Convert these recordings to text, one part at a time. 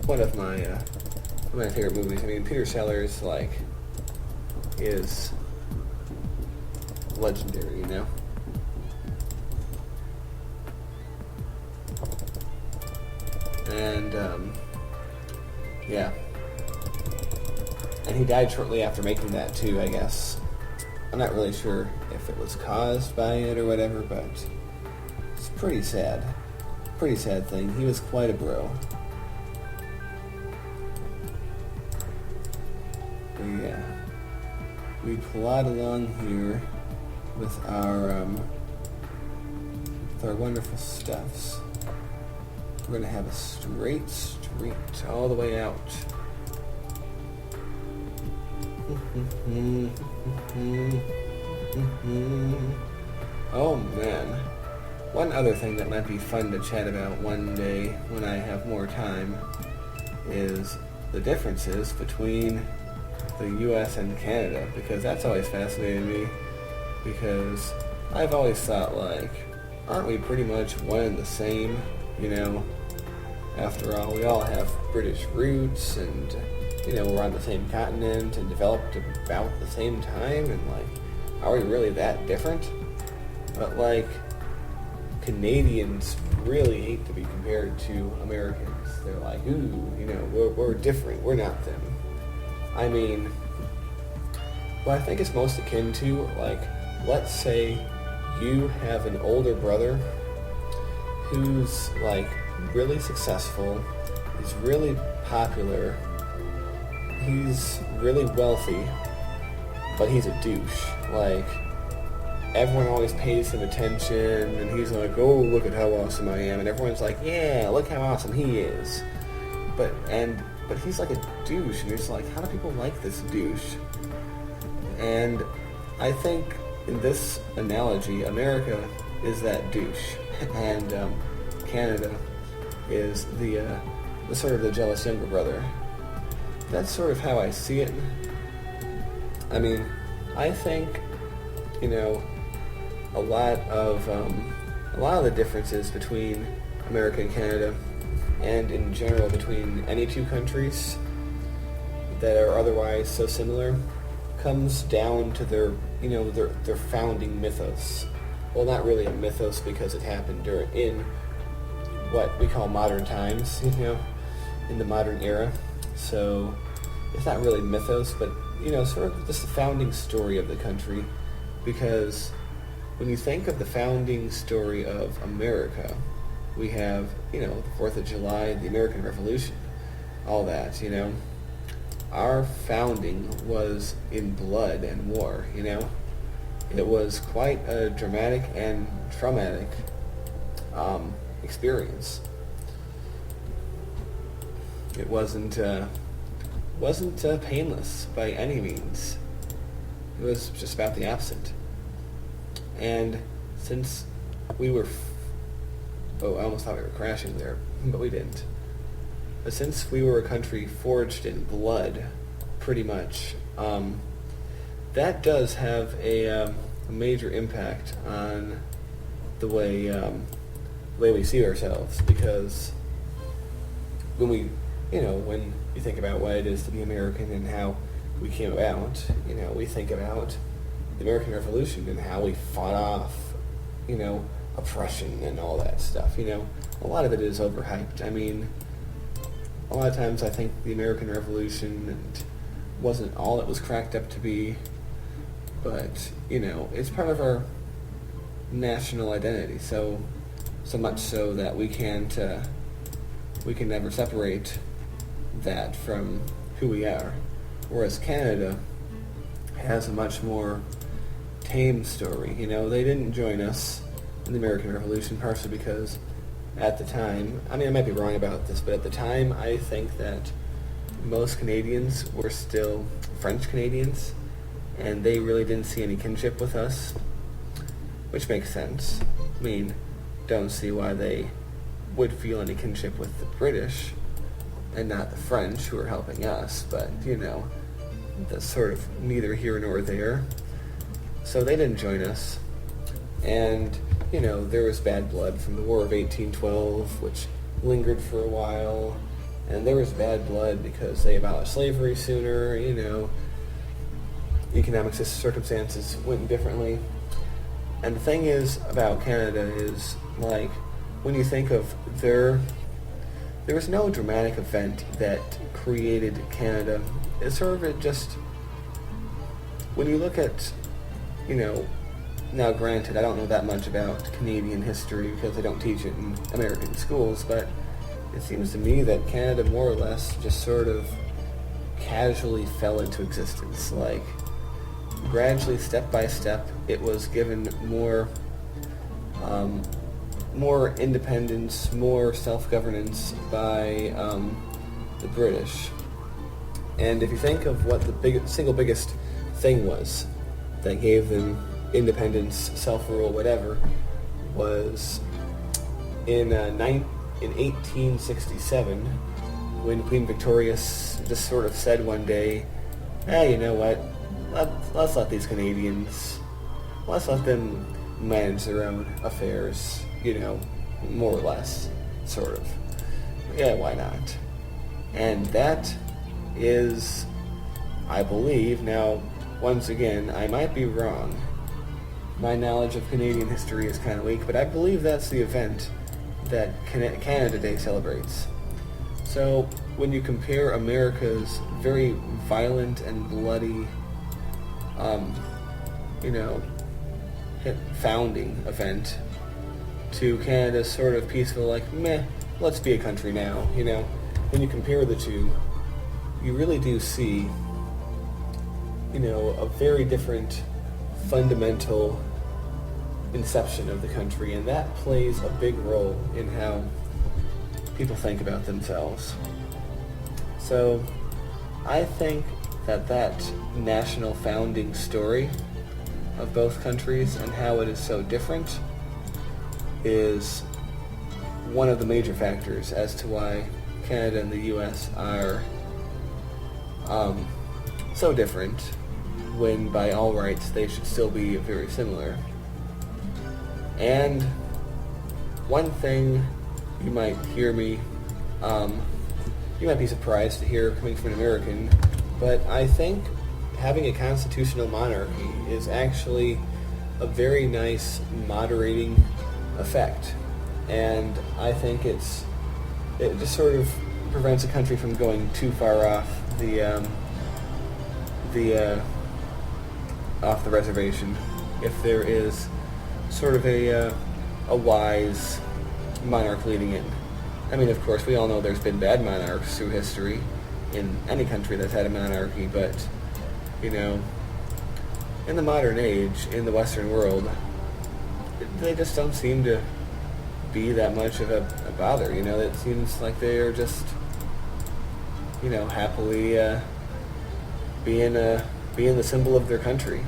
one of my favorite movies. I mean, Peter Sellers, like, is legendary, you know? And, yeah. And he died shortly after making that, too, I guess. I'm not really sure if it was caused by it or whatever, but it's pretty sad. Pretty sad thing. He was quite a bro. But yeah. We plod along here with our wonderful stuffs. We're gonna have a straight street all the way out. Oh man. One other thing that might be fun to chat about one day when I have more time is the differences between the US and Canada, because that's always fascinated me, because I've always thought, like, aren't we pretty much one and the same, you know? After all, we all have British roots, and, you know, we're on the same continent and developed about the same time, and, like, are we really that different? But, like, Canadians really hate to be compared to Americans. They're like, ooh, you know, we're different, we're not them. I mean, what I think it's most akin to, like, let's say you have an older brother who's, like, really successful, he's really popular, he's really wealthy, but he's a douche. Like, everyone always pays him attention, and he's like, oh, look at how awesome I am, and everyone's like, yeah, look how awesome he is. But he's like a douche, and it's like, how do people like this douche? And I think in this analogy, America is that douche, and Canada is the sort of the jealous younger brother. That's sort of how I see it. I mean, I think, you know, a lot of the differences between America and Canada, and in general between any two countries that are otherwise so similar, comes down to their founding mythos. Well, not really a mythos, because it happened in what we call modern times, you know, in the modern era. So it's not really mythos, but, you know, sort of just the founding story of the country. Because when you think of the founding story of America, we have, you know, the 4th of July, the American Revolution, all that, you know. Our founding was in blood and war, you know. It was quite a dramatic and traumatic experience. It wasn't painless by any means. It was just about the opposite. And since we were... I almost thought we were crashing there, but we didn't. But since we were a country forged in blood, pretty much, that does have a major impact on the way we see ourselves. Because when you think about what it is to be American and how we came about, you know, we think about the American Revolution and how we fought off, you know, oppression and all that stuff. You know, a lot of it is overhyped. I mean, a lot of times I think the American Revolution wasn't all it was cracked up to be, but, you know, it's part of our national identity, so much so that we can never separate that from who we are. Whereas Canada has a much more tame story. You know, they didn't join us in the American Revolution, partially because at the time, I mean, I might be wrong about this, but at the time, I think that most Canadians were still French Canadians, and they really didn't see any kinship with us, which makes sense. I mean, don't see why they would feel any kinship with the British and not the French who are helping us, but, you know, that's sort of neither here nor there. So they didn't join us, and, you know, there was bad blood from the War of 1812, which lingered for a while, and there was bad blood because they abolished slavery sooner, economic circumstances went differently. And the thing is about Canada is, like, when you think of there was no dramatic event that created Canada. It's sort of just, when you look at, now granted, I don't know that much about Canadian history because they don't teach it in American schools, but it seems to me that Canada more or less just sort of casually fell into existence. Like, gradually, step by step, it was given more independence, more self-governance by the British. And if you think of what the single biggest thing was that gave them independence, self-rule, whatever, was in 1867, when Queen Victoria just sort of said one day, you know what, let's let these Canadians, let's let them manage their own affairs, more or less, sort of. Yeah, why not? And that is, I believe, now, once again, I might be wrong. My knowledge of Canadian history is kind of weak, but I believe that's the event that Canada Day celebrates. So, when you compare America's very violent and bloody, founding event to Canada's sort of peaceful, like, meh, let's be a country now, when you compare the two, you really do see, a very different fundamental inception of the country, and that plays a big role in how people think about themselves. So, I think that national founding story of both countries and how it is so different is one of the major factors as to why Canada and the U.S. are so different, when by all rights they should still be very similar. And one thing you might hear me, you might be surprised to hear coming from an American, but I think having a constitutional monarchy is actually a very nice moderating effect. And I think it just sort of prevents a country from going too far off off the reservation if there is sort of a wise monarch leading it. I mean, of course, we all know there's been bad monarchs through history in any country that's had a monarchy, but, in the modern age, in the Western world, they just don't seem to be that much of a bother, It seems like they're just, happily being the symbol of their country,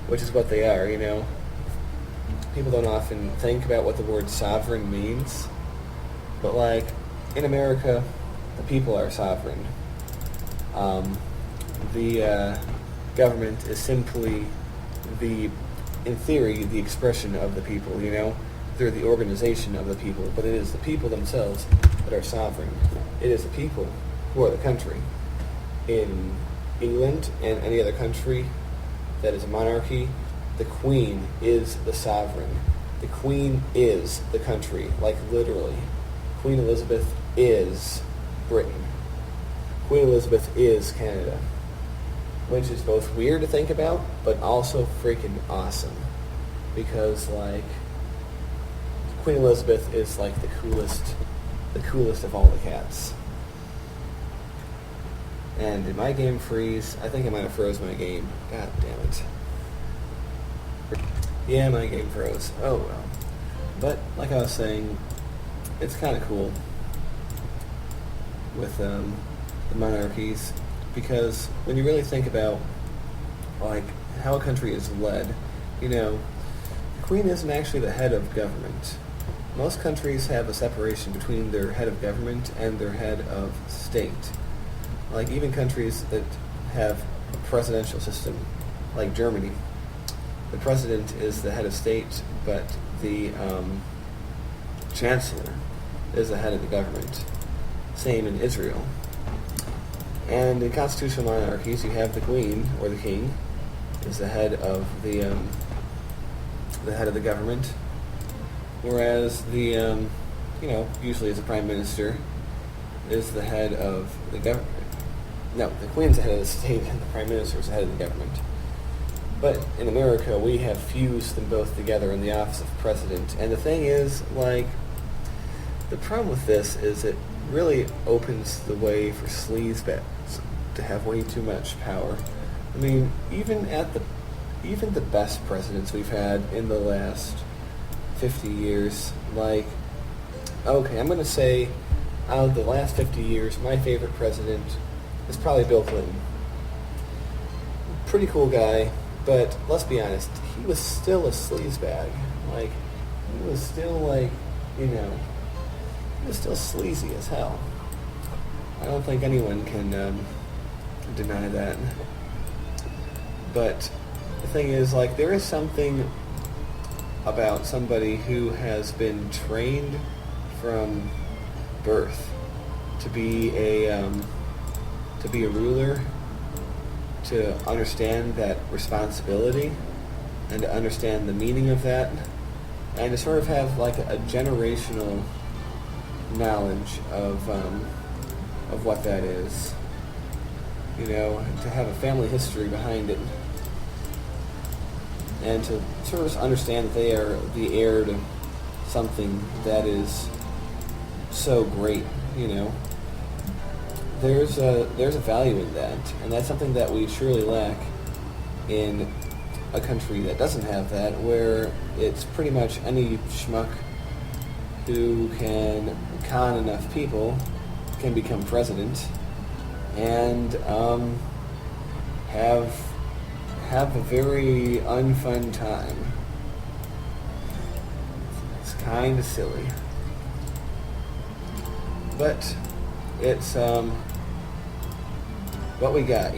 which is what they are, People don't often think about what the word sovereign means, but, like, in America, the people are sovereign. The government is simply in theory, the expression of the people, They're the organization of the people, but it is the people themselves that are sovereign. It is the people who are the country. In England and any other country that is a monarchy, the Queen is the sovereign. The Queen is the country, like literally. Queen Elizabeth is Britain. Queen Elizabeth is Canada. Which is both weird to think about, but also freaking awesome. Because, like, Queen Elizabeth is, like, the coolest of all the cats. And did my game freeze? I think I might have froze my game. God damn it. Yeah, my game froze. Oh well. But, like I was saying, it's kind of cool with the monarchies, because when you really think about, like, how a country is led, the Queen isn't actually the head of government. Most countries have a separation between their head of government and their head of state. Like, even countries that have a presidential system, like Germany, the president is the head of state, but the chancellor is the head of the government. same in Israel. And in constitutional monarchies, you have the queen or the king is the head of the head of the government, whereas the usually as a prime minister is the head of the government. No, the queen's the head of the state and the prime minister is the head of the government. But in America, we have fused them both together in the office of president. And the thing is, like, the problem with this is it really opens the way for sleazebags to have way too much power. I mean, even the best presidents we've had in the last 50 years, like, okay, I'm going to say out of the last 50 years, my favorite president is probably Bill Clinton. Pretty cool guy, but let's be honest, he was still a sleazebag. Like, he was still like, he was still sleazy as hell. I don't think anyone can deny that. But the thing is, like, there is something about somebody who has been trained from birth to be a ruler, to understand that responsibility and to understand the meaning of that, and to sort of have like a generational knowledge of what that is. To have a family history behind it, and to sort of understand that they are the heir to something that is so great. There's a value in that, and that's something that we surely lack in a country that doesn't have that, where it's pretty much any schmuck who can con enough people can become president and have a very unfun time. It's kind of silly, but it's what we got.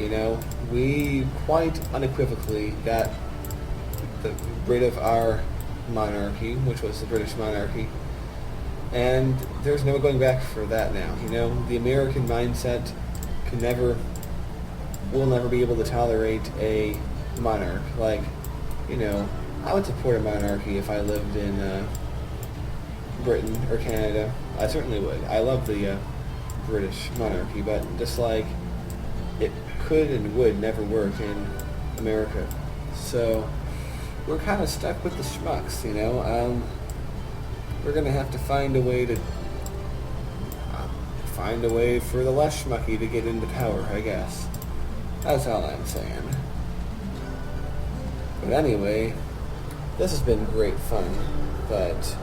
We quite unequivocally got rid of our monarchy, which was the British monarchy, and there's no going back for that now. The American mindset will never be able to tolerate a monarch. Like, I would support a monarchy if I lived in Britain or Canada. I certainly would. I love the British monarchy, but just like it could and would never work in America. So we're kind of stuck with the schmucks, We're going to have to find a way for the less schmucky to get into power, I guess. That's all I'm saying. But anyway, this has been great fun, but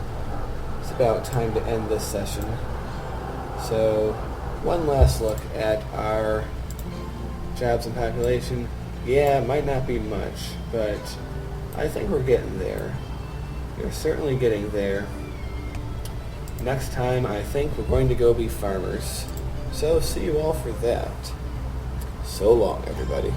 it's about time to end this session. So, one last look at our jobs and population. Yeah, it might not be much, but I think we're getting there. We're certainly getting there. Next time, I think we're going to go be farmers. So, see you all for that. So long, everybody.